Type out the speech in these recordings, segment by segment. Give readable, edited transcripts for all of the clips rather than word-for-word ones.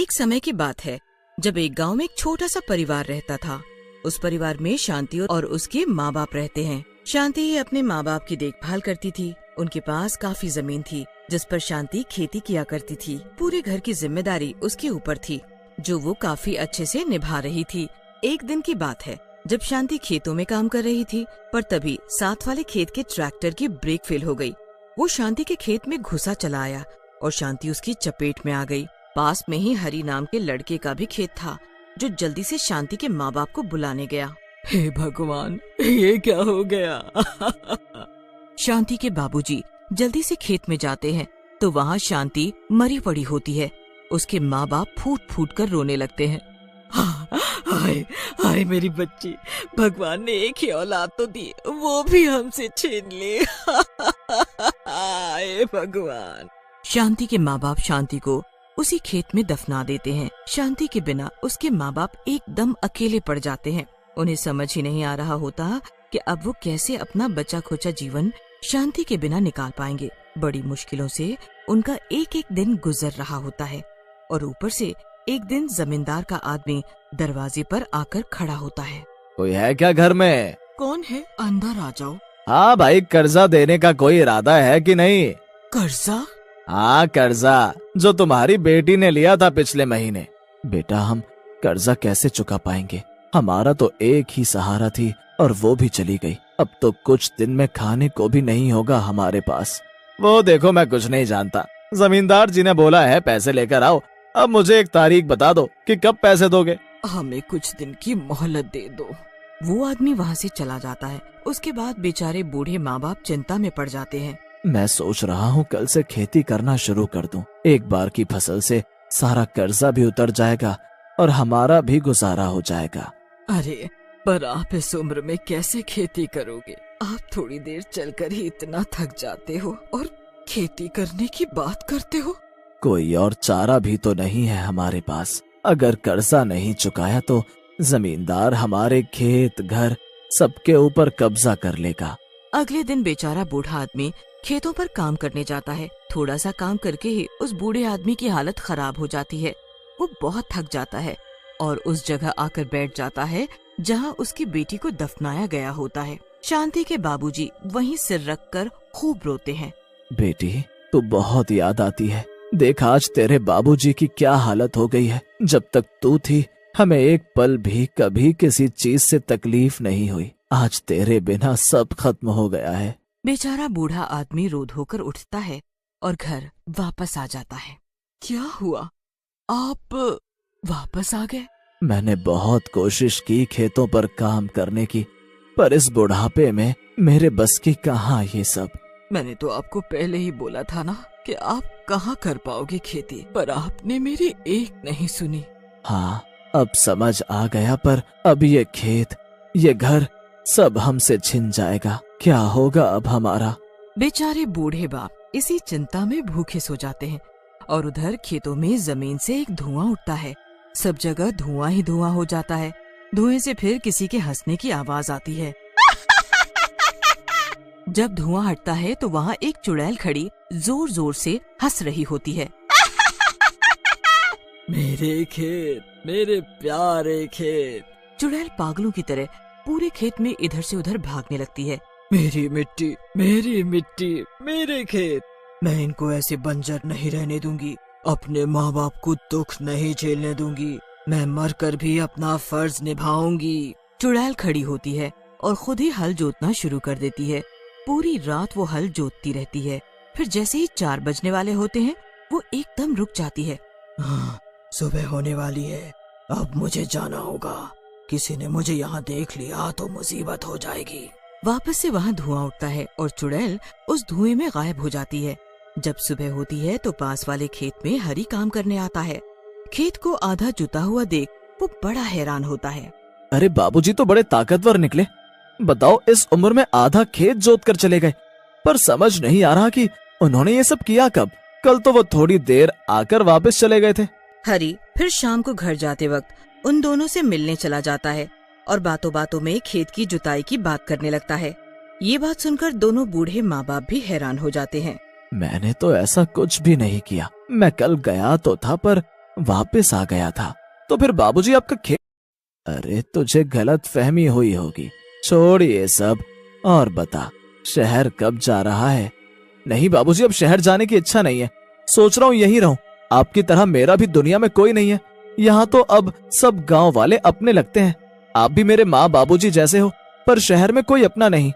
एक समय की बात है जब एक गांव में एक छोटा सा परिवार रहता था। उस परिवार में शांति और उसके माँ बाप रहते हैं। शांति ही अपने माँ बाप की देखभाल करती थी। उनके पास काफी जमीन थी जिस पर शांति खेती किया करती थी। पूरे घर की जिम्मेदारी उसके ऊपर थी जो वो काफी अच्छे से निभा रही थी। एक दिन की बात है जब शांति खेतों में काम कर रही थी, पर तभी साथ वाले खेत के ट्रैक्टर की ब्रेक फेल हो गई। वो शांति के खेत में घुसा चला आया और शांति उसकी चपेट में आ गई। पास में ही हरि नाम के लड़के का भी खेत था जो जल्दी से शांति के माँ बाप को बुलाने गया। हे भगवान, ये क्या हो गया? शांति के बाबूजी जल्दी से खेत में जाते हैं तो वहाँ शांति मरी पड़ी होती है। उसके माँ बाप फूट फूट कर रोने लगते हैं। हाय हाय मेरी बच्ची, भगवान ने एक ही औलाद तो दी, वो भी हमसे छीन ली। हाय भगवान। शांति के माँ बाप शांति को उसी खेत में दफना देते हैं। शांति के बिना उसके माँ बाप एकदम अकेले पड़ जाते हैं। उन्हें समझ ही नहीं आ रहा होता कि अब वो कैसे अपना बचा खोचा जीवन शांति के बिना निकाल पाएंगे। बड़ी मुश्किलों से उनका एक एक दिन गुजर रहा होता है और ऊपर से एक दिन जमींदार का आदमी दरवाजे पर आकर खड़ा होता है। कोई है क्या घर में? कौन है? अंदर आ जाओ। हाँ भाई, कर्जा देने का कोई इरादा है कि नहीं? कर्जा? हाँ, कर्जा जो तुम्हारी बेटी ने लिया था पिछले महीने। बेटा, हम कर्जा कैसे चुका पाएंगे? हमारा तो एक ही सहारा थी और वो भी चली गई। अब तो कुछ दिन में खाने को भी नहीं होगा हमारे पास। वो देखो, मैं कुछ नहीं जानता। जमींदार जी ने बोला है पैसे लेकर आओ। अब मुझे एक तारीख बता दो कि कब पैसे दोगे। हमें कुछ दिन की मोहलत दे दो। वो आदमी वहाँ से चला जाता है। उसके बाद बेचारे बूढ़े माँ बाप चिंता में पड़ जाते हैं। मैं सोच रहा हूँ कल से खेती करना शुरू कर दूं। एक बार की फसल से सारा कर्जा भी उतर जाएगा और हमारा भी गुजारा हो जाएगा। अरे पर आप इस उम्र में कैसे खेती करोगे? आप थोड़ी देर चलकर ही इतना थक जाते हो और खेती करने की बात करते हो। कोई और चारा भी तो नहीं है हमारे पास। अगर कर्जा नहीं चुकाया तो जमींदार हमारे खेत घर सबके ऊपर कब्जा कर लेगा। अगले दिन बेचारा बूढ़ा आदमी खेतों पर काम करने जाता है। थोड़ा सा काम करके ही उस बूढ़े आदमी की हालत खराब हो जाती है। वो बहुत थक जाता है और उस जगह आकर बैठ जाता है जहाँ उसकी बेटी को दफनाया गया होता है। शांति के बाबूजी वहीं सिर रखकर खूब रोते हैं। बेटी, तू बहुत याद आती है। देख आज तेरे बाबूजी की क्या हालत हो गई है। जब तक तू थी हमें एक पल भी कभी किसी चीज से तकलीफ नहीं हुई। आज तेरे बिना सब खत्म हो गया है। बेचारा बूढ़ा आदमी रो धोकर उठता है और घर वापस आ जाता है। क्या हुआ? आप वापस आ गए? मैंने बहुत कोशिश की खेतों पर काम करने की, पर इस बुढ़ापे में मेरे बस की कहाँ ये सब। मैंने तो आपको पहले ही बोला था ना कि आप कहाँ कर पाओगे खेती, पर आपने मेरी एक नहीं सुनी। हाँ, अब समझ आ गया, पर अब ये खेत ये घर सब हमसे छिन जाएगा। क्या होगा अब हमारा? बेचारे बूढ़े बाप इसी चिंता में भूखे सो जाते हैं और उधर खेतों में जमीन से एक धुआं उठता है। सब जगह धुआं ही धुआं हो जाता है। धुएं से फिर किसी के हंसने की आवाज आती है। जब धुआं हटता है तो वहाँ एक चुड़ैल खड़ी जोर जोर से हंस रही होती है। मेरे खेत, मेरे प्यारे खेत। चुड़ैल पागलों की तरह पूरे खेत में इधर से उधर भागने लगती है। मेरी मिट्टी, मेरी मिट्टी, मेरे खेत। मैं इनको ऐसे बंजर नहीं रहने दूंगी। अपने माँ बाप को दुख नहीं झेलने दूंगी। मैं मरकर भी अपना फर्ज निभाऊंगी। चुड़ैल खड़ी होती है और खुद ही हल जोतना शुरू कर देती है। पूरी रात वो हल जोतती रहती है। फिर जैसे ही 4 बजने वाले होते हैं वो एकदम रुक जाती है। हाँ, सुबह होने वाली है। अब मुझे जाना होगा। किसी ने मुझे यहाँ देख लिया तो मुसीबत हो जाएगी। वापस से वहाँ धुआं उठता है और चुड़ैल उस धुएं में गायब हो जाती है। जब सुबह होती है तो पास वाले खेत में हरी काम करने आता है। खेत को आधा जुता हुआ देख वो बड़ा हैरान होता है। अरे बाबूजी तो बड़े ताकतवर निकले। बताओ, इस उम्र में आधा खेत जोत कर चले गए, पर समझ नहीं आ रहा कि उन्होंने ये सब किया कब। कल तो वो थोड़ी देर आकर वापस चले गए थे। हरी फिर शाम को घर जाते वक्त उन दोनों से मिलने चला जाता है और बातों बातों में खेत की जुताई की बात करने लगता है। ये बात सुनकर दोनों बूढ़े माँ बाप भी हैरान हो जाते हैं। मैंने तो ऐसा कुछ भी नहीं किया। मैं कल गया तो था, पर वापस आ गया था। तो फिर बाबूजी आपका खेत? अरे तुझे गलत फहमी हुई होगी, छोड़ ये सब और बता शहर कब जा रहा है? नहीं बाबूजी, अब शहर जाने की इच्छा नहीं है, सोच रहा हूँ यहीं रहूं। आपकी तरह मेरा भी दुनिया में कोई नहीं है। यहाँ तो अब सब गांव वाले अपने लगते हैं। आप भी मेरे माँ बाबूजी जैसे हो, पर शहर में कोई अपना नहीं।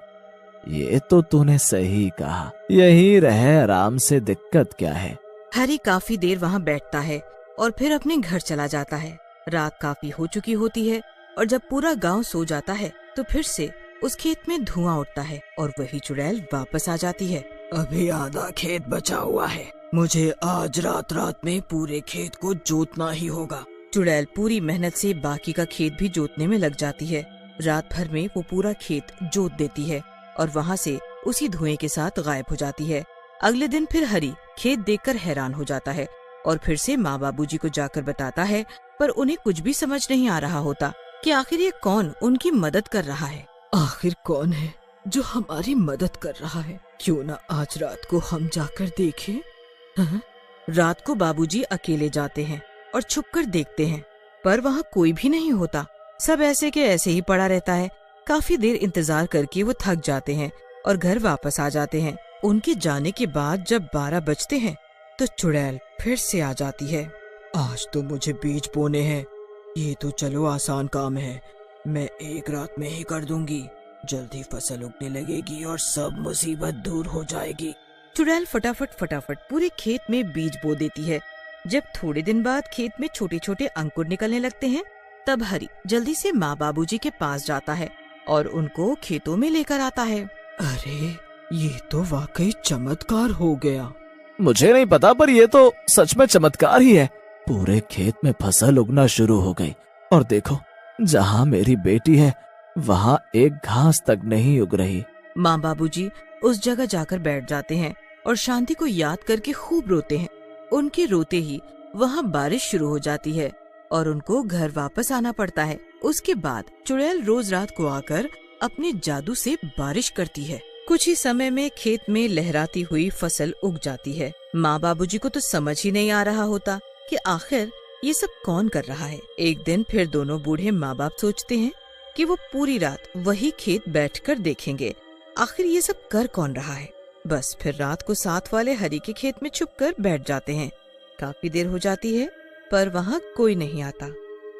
ये तो तूने सही कहा, यही रहे आराम से, दिक्कत क्या है? हरी काफी देर वहाँ बैठता है और फिर अपने घर चला जाता है। रात काफी हो चुकी होती है और जब पूरा गांव सो जाता है तो फिर से उस खेत में धुआं उठता है और वही चुड़ैल वापस आ जाती है। अभी आधा खेत बचा हुआ है, मुझे आज रात में पूरे खेत को जोतना ही होगा। चुड़ैल पूरी मेहनत से बाकी का खेत भी जोतने में लग जाती है। रात भर में वो पूरा खेत जोत देती है और वहाँ से उसी धुएं के साथ गायब हो जाती है। अगले दिन फिर हरी खेत देखकर हैरान हो जाता है और फिर से माँ बाबूजी को जाकर बताता है, पर उन्हें कुछ भी समझ नहीं आ रहा होता कि आखिर ये कौन उनकी मदद कर रहा है। आखिर कौन है जो हमारी मदद कर रहा है? क्यों ना आज रात को हम जाकर देखें? रात को बाबूजी अकेले जाते हैं और छुपकर देखते हैं, पर वहाँ कोई भी नहीं होता। सब ऐसे के ऐसे ही पड़ा रहता है। काफी देर इंतजार करके वो थक जाते हैं और घर वापस आ जाते हैं। उनके जाने के बाद जब 12 बजते हैं तो चुड़ैल फिर से आ जाती है। आज तो मुझे बीज बोने हैं, ये तो चलो आसान काम है, मैं एक रात में ही कर दूंगी। जल्दी फसल उगने लगेगी और सब मुसीबत दूर हो जाएगी। चुड़ैल फटाफट पूरे खेत में बीज बो देती है। जब थोड़े दिन बाद खेत में छोटे छोटे अंकुर निकलने लगते हैं, तब हरी जल्दी से माँ बाबूजी के पास जाता है और उनको खेतों में लेकर आता है। अरे ये तो वाकई चमत्कार हो गया। मुझे नहीं पता, पर ये तो सच में चमत्कार ही है। पूरे खेत में फसल उगना शुरू हो गई और देखो, जहाँ मेरी बेटी है वहाँ एक घास तक नहीं उग रही। माँ बाबूजी उस जगह जाकर बैठ जाते हैं और शांति को याद करके खूब रोते हैं। उनके रोते ही वहाँ बारिश शुरू हो जाती है और उनको घर वापस आना पड़ता है। उसके बाद चुड़ैल रोज रात को आकर अपने जादू से बारिश करती है। कुछ ही समय में खेत में लहराती हुई फसल उग जाती है। माँ बाबूजी को तो समझ ही नहीं आ रहा होता कि आखिर ये सब कौन कर रहा है। एक दिन फिर दोनों बूढ़े माँ बाप सोचते हैं कि वो पूरी रात वही खेत बैठकर देखेंगे आखिर ये सब कर कौन रहा है। बस फिर रात को साथ वाले हरी के खेत में छुपकर बैठ जाते हैं। काफी देर हो जाती है पर वहाँ कोई नहीं आता।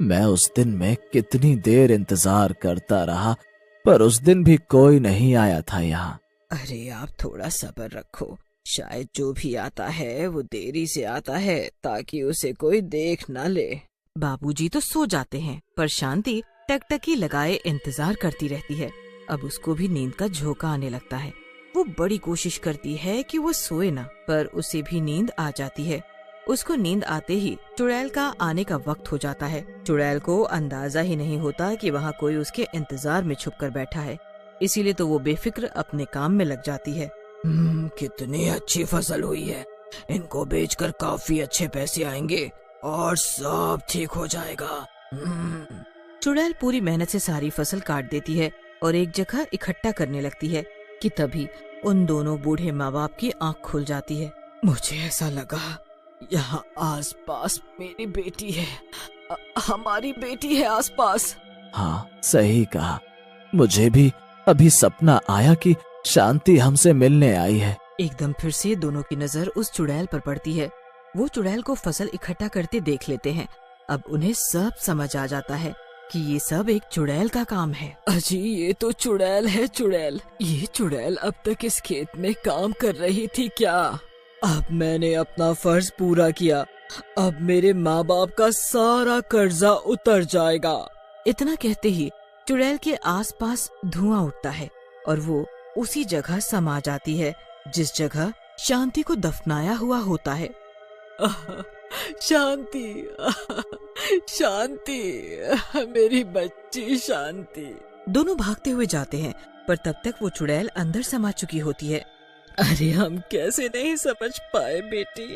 मैं उस दिन में कितनी देर इंतजार करता रहा, पर उस दिन भी कोई नहीं आया था यहाँ। अरे आप थोड़ा सब्र रखो, शायद जो भी आता है वो देरी से आता है ताकि उसे कोई देख न ले। बाबूजी तो सो जाते हैं पर शांति टकटकी लगाए इंतजार करती रहती है। अब उसको भी नींद का झोंका आने लगता है। वो बड़ी कोशिश करती है कि वो सोए ना, पर उसे भी नींद आ जाती है। उसको नींद आते ही चुड़ैल का आने का वक्त हो जाता है। चुड़ैल को अंदाजा ही नहीं होता कि वहाँ कोई उसके इंतजार में छुपकर बैठा है, इसीलिए तो वो बेफिक्र अपने काम में लग जाती है। कितनी अच्छी फसल हुई है, इनको बेचकर काफी अच्छे पैसे आएंगे और सब ठीक हो जाएगा। चुड़ैल पूरी मेहनत से सारी फसल काट देती है और एक जगह इकट्ठा करने लगती है कि तभी उन दोनों बूढ़े माँ बाप की आँख खुल जाती है। मुझे ऐसा लगा यहाँ आसपास मेरी बेटी है, हमारी बेटी है आसपास। हाँ सही कहा, मुझे भी अभी सपना आया कि शांति हमसे मिलने आई है। एकदम फिर से दोनों की नजर उस चुड़ैल पर पड़ती है। वो चुड़ैल को फसल इकट्ठा करते देख लेते हैं। अब उन्हें सब समझ आ जाता है कि ये सब एक चुड़ैल का काम है। अजी ये तो चुड़ैल है, चुड़ैल। ये चुड़ैल अब तक इस खेत में काम कर रही थी क्या? अब मैंने अपना फर्ज पूरा किया, अब मेरे माँ बाप का सारा कर्जा उतर जाएगा। इतना कहते ही चुड़ैल के आसपास धुआं उठता है और वो उसी जगह समा जाती है जिस जगह शांति को दफनाया हुआ होता है। शांति, शांति, मेरी बच्ची शांति। दोनों भागते हुए जाते हैं पर तब तक वो चुड़ैल अंदर समा चुकी होती है। अरे हम कैसे नहीं समझ पाए बेटी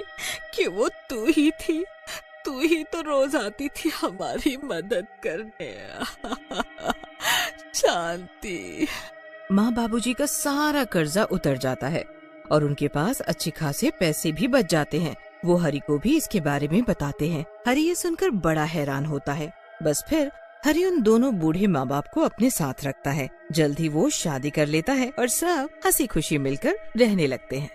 कि वो तू ही थी, तू ही तो रोज आती थी हमारी मदद करने। शांति। माँ बाबूजी का सारा कर्जा उतर जाता है और उनके पास अच्छे खासे पैसे भी बच जाते हैं। वो हरि को भी इसके बारे में बताते हैं। हरि ये सुनकर बड़ा हैरान होता है। बस फिर हरि उन दोनों बूढ़े माँ बाप को अपने साथ रखता है। जल्द ही वो शादी कर लेता है और सब हंसी खुशी मिलकर रहने लगते हैं।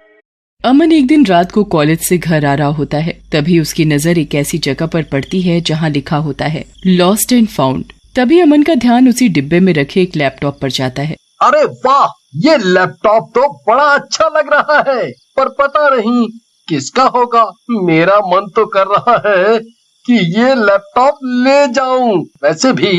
अमन एक दिन रात को कॉलेज से घर आ रहा होता है। तभी उसकी नजर एक ऐसी जगह पर पड़ती है जहाँ लिखा होता है लॉस्ट एंड फाउंड। तभी अमन का ध्यान उसी डिब्बे में रखे एक लैपटॉप पर जाता है। अरे वाह, ये लैपटॉप तो बड़ा अच्छा लग रहा है, पर पता नहीं किसका होगा। मेरा मन तो कर रहा है कि ये लैपटॉप ले जाऊं। वैसे भी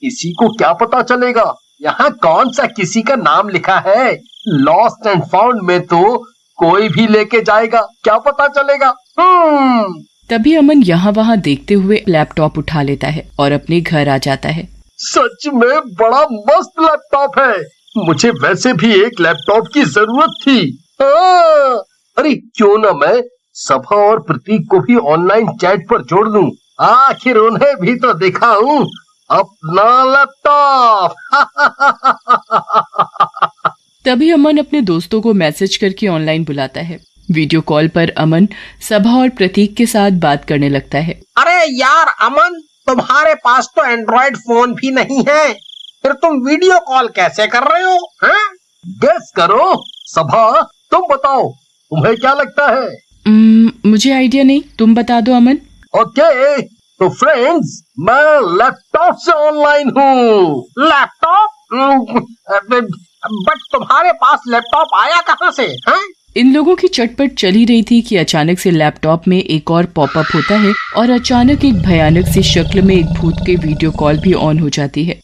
किसी को क्या पता चलेगा यहाँ कौन सा किसी का नाम लिखा है। लॉस्ट एंड फाउंड में तो कोई भी लेके जाएगा, क्या पता चलेगा। तभी अमन यहाँ वहाँ देखते हुए लैपटॉप उठा लेता है और अपने घर आ जाता है। सच में बड़ा मस्त लैपटॉप है। मुझे वैसे भी एक लैपटॉप की जरूरत थी। अरे क्यों ना मैं सभा और प्रतीक को भी ऑनलाइन चैट पर जोड़ लूं। आखिर उन्हें भी तो दिखाऊं अपना लैपटॉप। तभी अमन अपने दोस्तों को मैसेज करके ऑनलाइन बुलाता है। वीडियो कॉल पर अमन सभा और प्रतीक के साथ बात करने लगता है। अरे यार अमन, तुम्हारे पास तो एंड्रॉइड फोन भी नहीं है, फिर तुम वीडियो कॉल कैसे कर रहे हो? हैं? गेस करो। सभा, तुम बताओ, तुम्हें क्या लगता है? मुझे आइडिया नहीं, तुम बता दो अमन। ओके, तो फ्रेंड्स, मैं लैपटॉप से ऑनलाइन हूँ। लैपटॉप? बट तुम्हारे पास लैपटॉप आया कहाँ से? हैं? इन लोगों की चटपट चली रही थी कि अचानक से लैपटॉप में एक और पॉपअप होता है और अचानक एक भयानक सी शक्ल में एक भूत के वीडियो कॉल भी ऑन हो जाती है।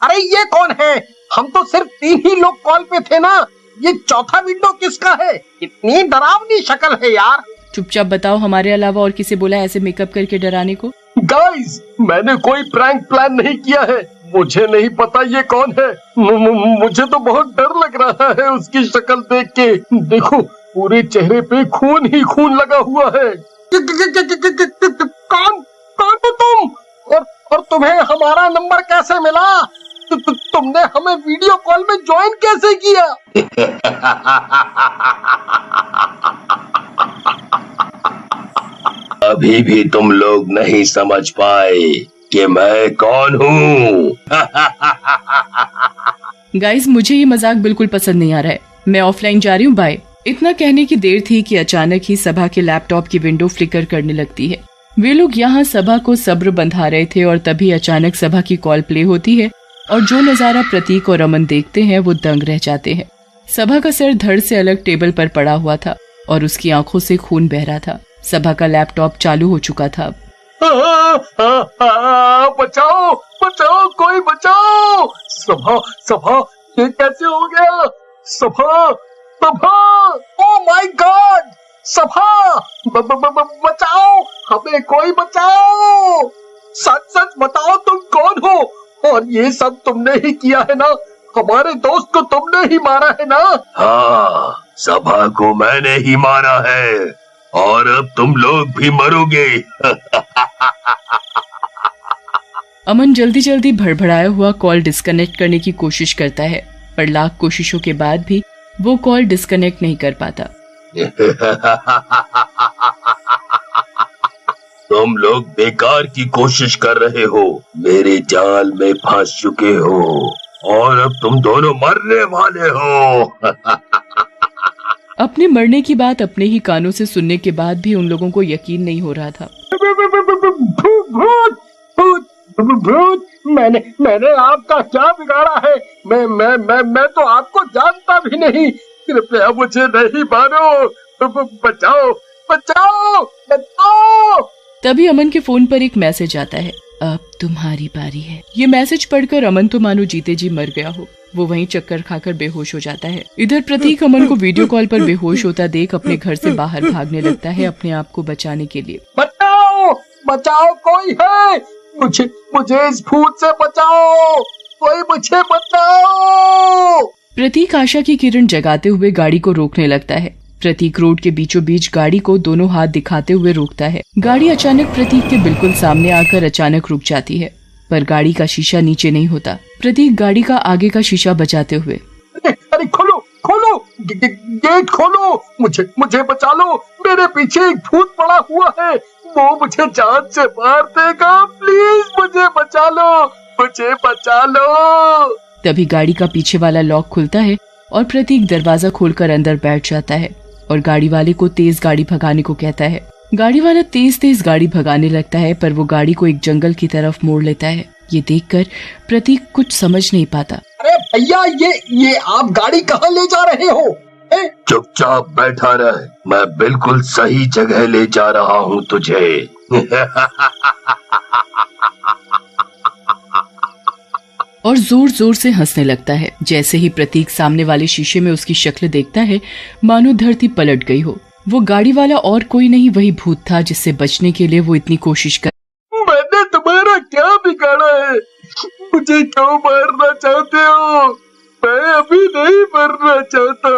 अरे ये कौन है? हम तो सिर्फ 3 ही लोग कॉल पे थे ना। ये चौथा विंडो किसका है? इतनी डरावनी शक्ल है यार। चुपचाप बताओ, हमारे अलावा और किसे बोला ऐसे मेकअप करके डराने को? गाइस, मैंने कोई प्रैंक प्लान नहीं किया है। मुझे नहीं पता ये कौन है। मुझे तो बहुत डर लग रहा है उसकी शक्ल देख के। देखो, पूरे चेहरे पे खून ही खून लगा हुआ है। कौन हो तुम? और तुम्हें हमारा नंबर कैसे मिला? तुमने हमें वीडियो कॉल में ज्वाइन कैसे किया? अभी भी तुम लोग नहीं समझ पाए कि मैं कौन हूँ। गाइस, मुझे ये मजाक बिल्कुल पसंद नहीं आ रहा है। मैं ऑफलाइन जा रही हूँ, बाय। इतना कहने की देर थी कि अचानक ही सभा के लैपटॉप की विंडो फ्लिकर करने लगती है। वे लोग यहाँ सभा को सब्र बंधा रहे थे और तभी अचानक सभा की कॉल प्ले होती है और जो नजारा प्रतीक और अमन देखते हैं वो दंग रह जाते हैं। सभा का सर धड़ से अलग टेबल पर पड़ा हुआ था और उसकी आंखों से खून बह रहा था। सभा का लैपटॉप चालू हो चुका था। बचाओ बचाओ, कोई बचाओ। सभा, ये कैसे हो गया? सभा, ओह माय गॉड, सभा, बचाओ, हमें कोई बचाओ। सच बताओ, तुम कौन हो? और ये सब तुमने ही किया है ना? हमारे दोस्त को तुमने ही मारा है ना? हाँ, सभा को मैंने ही मारा है और अब तुम लोग भी मरोगे। अमन जल्दी जल्दी भड़बड़ाया हुआ कॉल डिस्कनेक्ट करने की कोशिश करता है, पर लाख कोशिशों के बाद भी वो कॉल डिस्कनेक्ट नहीं कर पाता। तुम लोग बेकार की कोशिश कर रहे हो, मेरे जाल में फंस चुके हो और अब तुम दोनों मरने वाले हो। अपने मरने की बात अपने ही कानों से सुनने के बाद भी उन लोगों को यकीन नहीं हो रहा था। भूत, मैंने आपका क्या बिगाड़ा है? मैं तो आपको जानता भी नहीं। कृपया मुझे नहीं मारो। बचाओ बचाओ बचाओ। तभी अमन के फोन पर एक मैसेज आता है, अब तुम्हारी बारी है। ये मैसेज पढ़कर अमन तो मानो जीते जी मर गया हो। वो वहीं चक्कर खाकर बेहोश हो जाता है। इधर प्रतीक अमन को वीडियो कॉल पर बेहोश होता देख अपने घर से बाहर भागने लगता है अपने आप को बचाने के लिए। बचाओ बचाओ, कोई है? मुझे इस भूत से बचाओ, कोई मुझे बचाओ। प्रतीक आशा की किरण जगाते हुए गाड़ी को रोकने लगता है। प्रतीक रोड के बीचों बीच गाड़ी को दोनों हाथ दिखाते हुए रोकता है। गाड़ी अचानक प्रतीक के बिल्कुल सामने आकर अचानक रुक जाती है, पर गाड़ी का शीशा नीचे नहीं होता। प्रतीक गाड़ी का आगे का शीशा बचाते हुए, अरे खोलो, गेट खोलो, मुझे बचा लो, मेरे पीछे एक भूत पड़ा हुआ है, वो मुझे जान से मार देगा, प्लीज मुझे बचा लो, मुझे बचा लो। तभी गाड़ी का पीछे वाला लॉक खुलता है और प्रतीक दरवाजा खोलकर अंदर बैठ जाता है और गाड़ी वाले को तेज गाड़ी भगाने को कहता है। गाड़ी वाला तेज तेज गाड़ी भगाने लगता है, पर वो गाड़ी को एक जंगल की तरफ मोड़ लेता है। ये देखकर प्रतीक कुछ समझ नहीं पाता। अरे भैया, ये आप गाड़ी कहाँ ले जा रहे हो? चुपचाप बैठा रहे, मैं बिल्कुल सही जगह ले जा रहा हूँ तुझे। और जोर जोर से हंसने लगता है। जैसे ही प्रतीक सामने वाले शीशे में उसकी शक्ल देखता है, मानो धरती पलट गई हो। वो गाड़ी वाला और कोई नहीं, वही भूत था जिससे बचने के लिए वो इतनी कोशिश कर। मैंने तुम्हारा क्या बिगाड़ा है? मुझे क्यों मारना चाहते हो? मैं अभी नहीं मरना चाहता,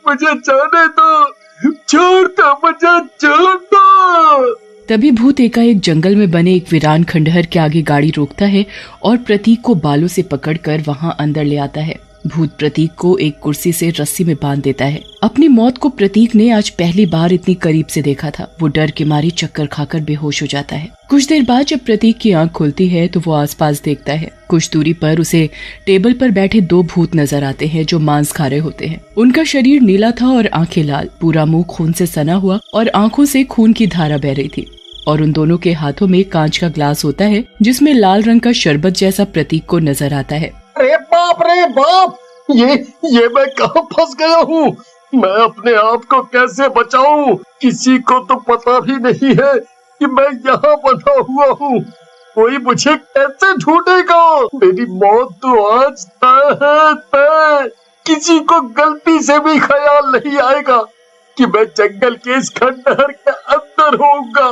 मुझे जाने दो, छोड़ दो, मुझे छोड़ दो। तभी भूत एकाएक जंगल में बने एक वीरान खंडहर के आगे गाड़ी रोकता है और प्रतीक को बालों से पकड़कर वहां अंदर ले आता है। भूत प्रतीक को एक कुर्सी से रस्सी में बांध देता है। अपनी मौत को प्रतीक ने आज पहली बार इतनी करीब से देखा था। वो डर के मारे चक्कर खाकर बेहोश हो जाता है। कुछ देर बाद जब प्रतीक की आंख खुलती है तो वो आसपास देखता है। कुछ दूरी पर उसे टेबल पर बैठे दो भूत नजर आते हैं जो मांस खा रहे होते हैं। उनका शरीर नीला था और आंखें लाल, पूरा मुंह खून से सना हुआ और आंखों से खून की धारा बह रही थी। और उन दोनों के हाथों में कांच का ग्लास होता है जिसमें लाल रंग का शरबत जैसा प्रतीक को नजर आता है। अरे बाप, ये मैं कहाँ फंस गया हूँ? मैं अपने आप को कैसे बचाऊं? किसी को तो पता भी नहीं है कि मैं यहाँ बंधा हुआ हूँ। कोई मुझे कैसे ढूंढेगा? मेरी मौत तो आज तय है तय। किसी को गलती से भी ख्याल नहीं आएगा कि मैं जंगल के इस खंडहर के अंदर होऊंगा।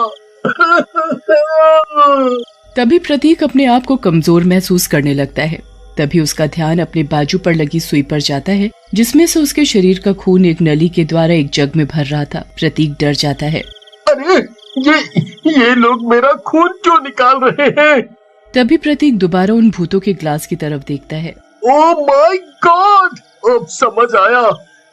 तभी प्रतीक अपने आप को कमजोर महसूस करने लगता है। तभी उसका ध्यान अपने बाजू पर लगी सुई पर जाता है जिसमें से उसके शरीर का खून एक नली के द्वारा एक जग में भर रहा था। प्रतीक डर जाता है। अरे ये लोग मेरा खून क्यों निकाल रहे हैं? तभी प्रतीक दोबारा उन भूतों के ग्लास की तरफ देखता है। Oh my God! अब समझ आया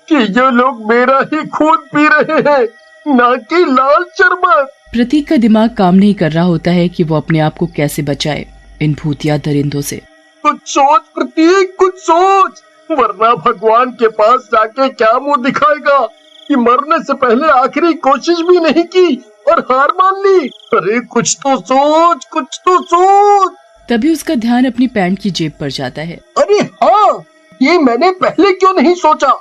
कि ये लोग मेरा ही खून पी रहे हैं, ना कि लाल शरबत। प्रतीक का दिमाग काम नहीं कर रहा होता है कि वो अपने आप को कैसे बचाए इन भूतिया दरिंदों से। कुछ सोच प्रतीक, कुछ सोच, वरना भगवान के पास जाके क्या मुंह दिखाएगा कि मरने से पहले आखिरी कोशिश भी नहीं की और हार मान ली। अरे कुछ तो सोच, कुछ तो सोच। तभी उसका ध्यान अपनी पैंट की जेब पर जाता है। अरे हाँ, ये मैंने पहले क्यों नहीं सोचा?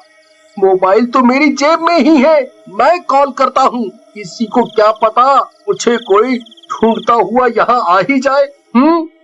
मोबाइल तो मेरी जेब में ही है, मैं कॉल करता हूँ। किसी को क्या पता, मुझे कोई ढूंढता हुआ यहाँ आ ही जाए।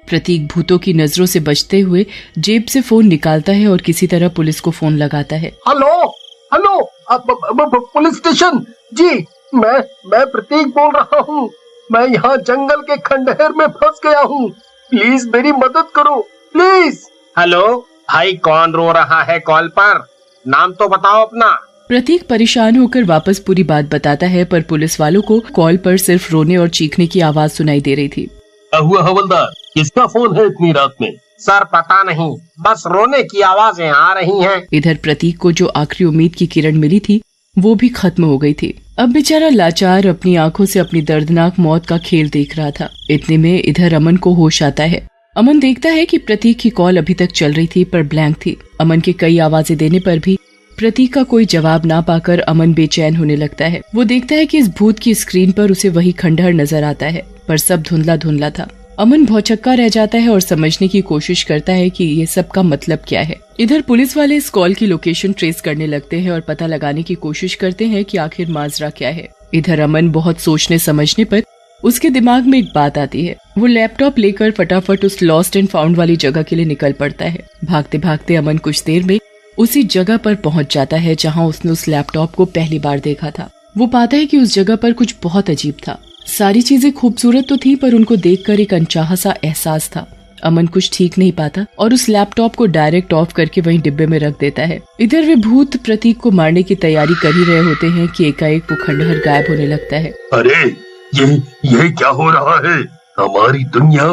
प्रतीक भूतों की नजरों से बचते हुए जेब से फोन निकालता है और किसी तरह पुलिस को फोन लगाता है। हेलो, पुलिस स्टेशन जी, मैं प्रतीक बोल रहा हूँ। मैं यहाँ जंगल के खंडहर में फंस गया हूँ, प्लीज मेरी मदद करो, प्लीज। हेलो भाई, कौन रो रहा है कॉल पर? नाम तो बताओ अपना। प्रतीक परेशान होकर वापस पूरी बात बताता है, पर पुलिस वालों को कॉल पर सिर्फ रोने और चीखने की आवाज सुनाई दे रही थी। क्या हुआ हवलदार, किसका फोन है इतनी रात में? सर पता नहीं, बस रोने की आवाजें आ रही हैं। इधर प्रतीक को जो आखिरी उम्मीद की किरण मिली थी वो भी खत्म हो गई थी। अब बेचारा लाचार अपनी आंखों से अपनी दर्दनाक मौत का खेल देख रहा था। इतने में इधर अमन को होश आता है। अमन देखता है कि प्रतीक की कॉल अभी तक चल रही थी पर ब्लैंक थी। अमन के कई आवाजें देने पर भी प्रतीक का कोई जवाब ना पाकर अमन बेचैन होने लगता है। वो देखता है कि इस भूत की स्क्रीन पर उसे वही खंडहर नजर आता है, पर सब धुंधला धुंधला था। अमन भौचक्का रह जाता है और समझने की कोशिश करता है कि ये सब का मतलब क्या है। इधर पुलिस वाले इस कॉल की लोकेशन ट्रेस करने लगते हैं और पता लगाने की कोशिश करते हैं कि आखिर माजरा क्या है। इधर अमन बहुत सोचने समझने पर उसके दिमाग में एक बात आती है। वो लैपटॉप लेकर फटाफट उस लॉस्ट एंड फाउंड वाली जगह के लिए निकल पड़ता है। भागते भागते अमन कुछ देर में उसी जगह पर पहुंच जाता है जहां उसने उस लैपटॉप को पहली बार देखा था। वो पाता है कि उस जगह पर कुछ बहुत अजीब था। सारी चीजें खूबसूरत तो थी पर उनको देखकर एक अनचाहा सा एहसास था। अमन कुछ ठीक नहीं पाता और उस लैपटॉप को डायरेक्ट ऑफ करके वहीं डिब्बे में रख देता है। इधर वे भूत प्रतीक को मारने की तैयारी कर ही रहे होते हैं कि एकाएक वो खंडहर गायब होने लगता है। अरे ये क्या हो रहा है? हमारी दुनिया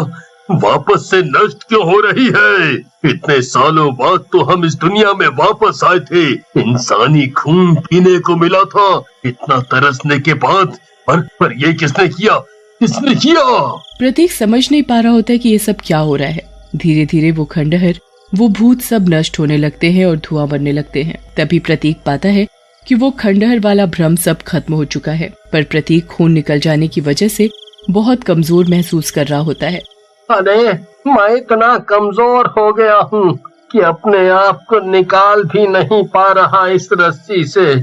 वापस से नष्ट क्यों हो रही है? इतने सालों बाद तो हम इस दुनिया में वापस आए थे, इंसानी खून पीने को मिला था इतना तरसने के बाद, पर ये किसने किया? किसने किया? प्रतीक समझ नहीं पा रहा होता है कि ये सब क्या हो रहा है। धीरे धीरे वो खंडहर, वो भूत सब नष्ट होने लगते हैं और धुआं बनने लगते हैं। तभी प्रतीक पाता है कि वो खंडहर वाला भ्रम सब खत्म हो चुका है, पर प्रतीक खून निकल जाने की वजह से बहुत कमजोर महसूस कर रहा होता है। अरे मैं इतना कमजोर हो गया हूँ कि अपने आप को निकाल भी नहीं पा रहा इस रस्सी से।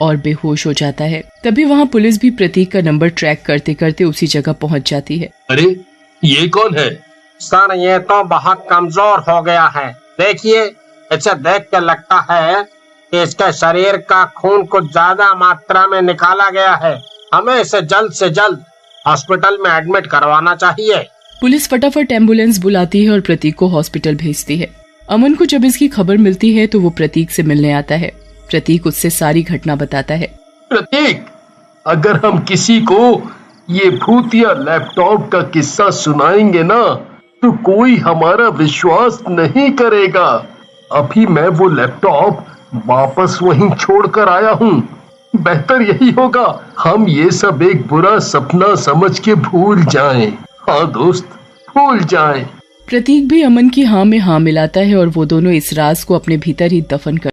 और बेहोश हो जाता है। तभी वहाँ पुलिस भी प्रतीक का नंबर ट्रैक करते करते उसी जगह पहुँच जाती है। अरे ये कौन है? सर ये तो बहुत कमजोर हो गया है। देखिए, इसे देख के लगता है कि इसके शरीर का खून कुछ ज्यादा मात्रा में निकाला गया है। हमें इसे जल्द से जल्द हॉस्पिटल में एडमिट करवाना चाहिए। पुलिस फटाफट एम्बुलेंस बुलाती है और प्रतीक को हॉस्पिटल भेजती है। अमन को जब इसकी खबर मिलती है तो वो प्रतीक से मिलने आता है। प्रतीक उससे सारी घटना बताता है। प्रतीक, अगर हम किसी को ये भूतिया लैपटॉप का किस्सा सुनाएंगे ना तो कोई हमारा विश्वास नहीं करेगा। अभी मैं वो लैपटॉप वापस वहीं छोड़कर आया हूँ। बेहतर यही होगा हम ये सब एक बुरा सपना समझ के भूल जाएं। हाँ दोस्त, भूल जाएं। प्रतीक भी अमन की हाँ में हाँ मिलाता है और वो दोनों इस राज को अपने भीतर ही दफन कर